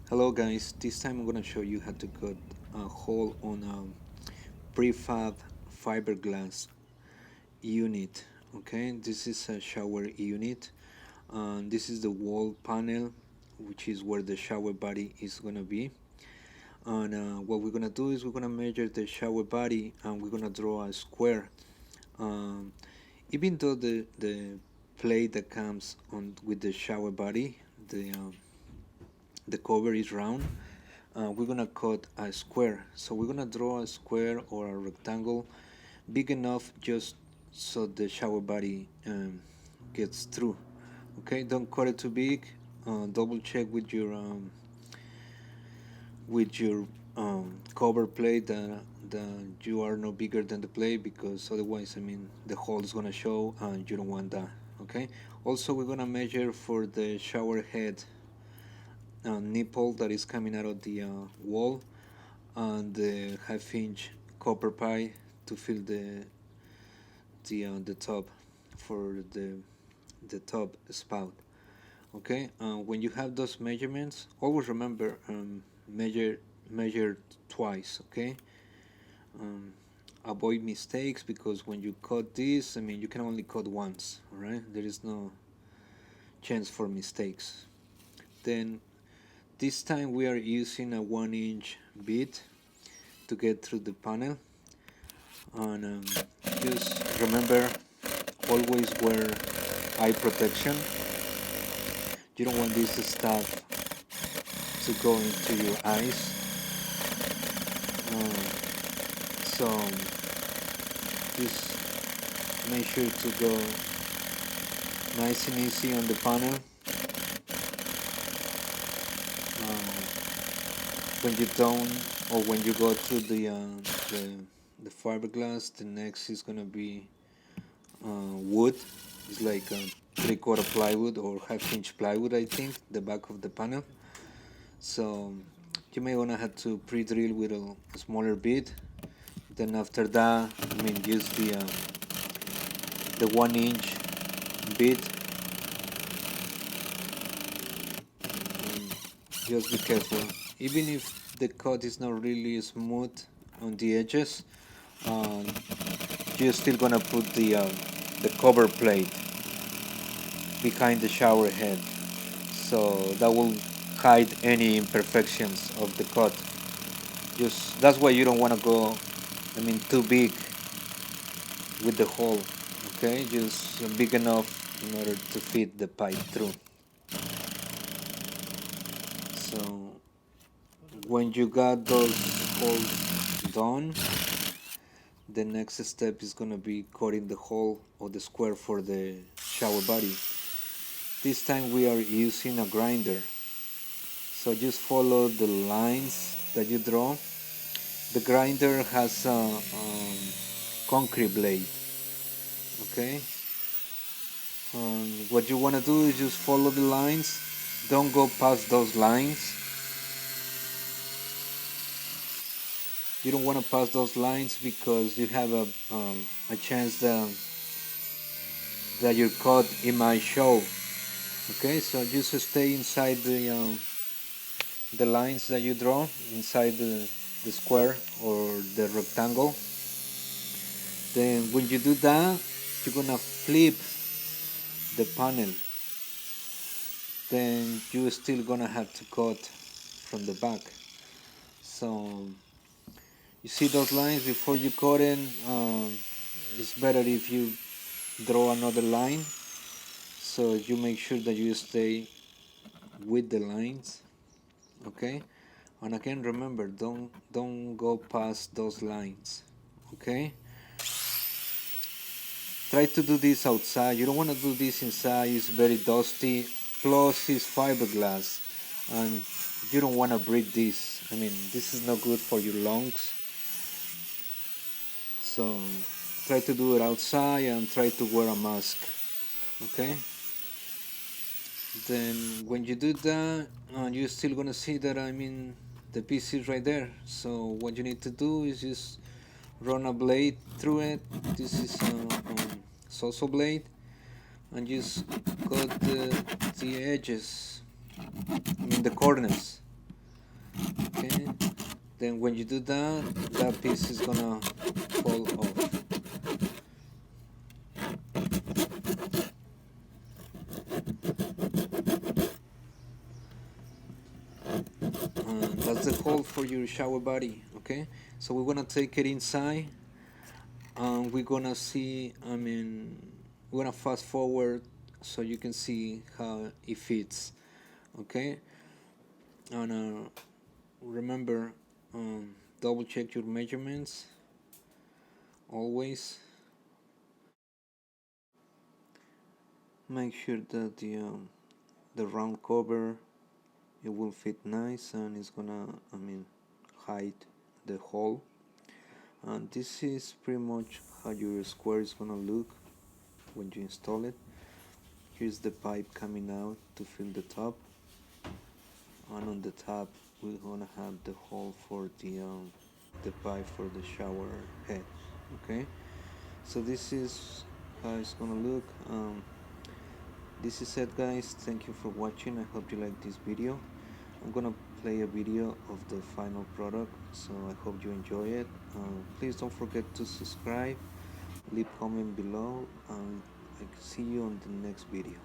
Hello guys, this time I'm gonna show you how to cut a hole on a prefab fiberglass unit. Okay, this is a shower unit, and this is the wall panel, which is where the shower body is gonna be. And what we're gonna do is we're gonna measure the shower body, and we're gonna draw a square. Um, Even though the plate that comes on with the shower body, the cover is round, we're gonna cut a square. So we're gonna draw a square or a rectangle big enough just so the shower body gets through. Okay, don't cut it too big. Double check with your cover plate that you are no bigger than the plate, because otherwise, I mean, the hole is gonna show and you don't want that. Okay. Also, we're gonna measure for the shower head nipple that is coming out of the wall, and the half-inch copper pie to fill the top for the top spout. Okay, when you have those measurements, always remember measure twice. Okay, um, avoid mistakes, because when you cut this, I mean, you can only cut once. All right, there is no chance for mistakes. Then this time we are using a 1-inch bit to get through the panel, and just remember, always wear eye protection. You don't want this stuff to go into your eyes. So just make sure to go nice and easy on the panel. When you don't, or when you go through the fiberglass, the next is gonna be wood. It's like a 3/4 plywood or half-inch plywood, I think, the back of the panel. So you may wanna have to pre-drill with a smaller bit. Then after that, I mean, use the 1-inch bit. Just be careful. Even if the cut is not really smooth on the edges, um, you're still gonna put the cover plate behind the shower head, so that will hide any imperfections of the cut. Just that's why you don't want to go, I mean, too big with the hole. Okay, just big enough in order to fit the pipe through. So when you got those holes done, the next step is gonna be cutting the hole or the square for the shower body. This time we are using a grinder. So just follow the lines that you draw. The grinder has a concrete blade. Okay. What you want to do is just follow the lines. Don't go past those lines. You don't want to pass those lines, because you have a chance that your cut it might show. Okay, so just stay inside the lines that you draw, inside the square or the rectangle. Then when you do that, you're gonna flip the panel. Then you're still gonna have to cut from the back. So you see those lines before you cut it. It's better if you draw another line, so you make sure that you stay with the lines. Okay, and again, remember, don't go past those lines. Okay, try to do this outside. You don't want to do this inside. It's very dusty, plus it's fiberglass, and you don't want to breathe this. I mean, this is not good for your lungs. So try to do it outside and try to wear a mask. Okay, then when you do that, you're still gonna see that, I mean, the piece is right there. So what you need to do is just run a blade through it. This is a salsa blade, and just cut the edges, I mean the corners. Then when you do that, that piece is gonna fall off. That's the hole for your shower body. Okay, so we're gonna take it inside. We're gonna see. We're gonna fast forward so you can see how it fits. Okay, and remember, double check your measurements always. Make sure that the round cover, it will fit nice and it's gonna hide the hole. And this is pretty much how your square is gonna look when you install it. Here's the pipe coming out to fill the top, and on the top we're gonna have the hole for the pipe for the shower head. Okay, so this is how it's gonna look. This is it, guys. Thank you for watching. I hope you like this video. I'm gonna play a video of the final product, so I hope you enjoy it. Please don't forget to subscribe, leave comment below, and I see you on the next video.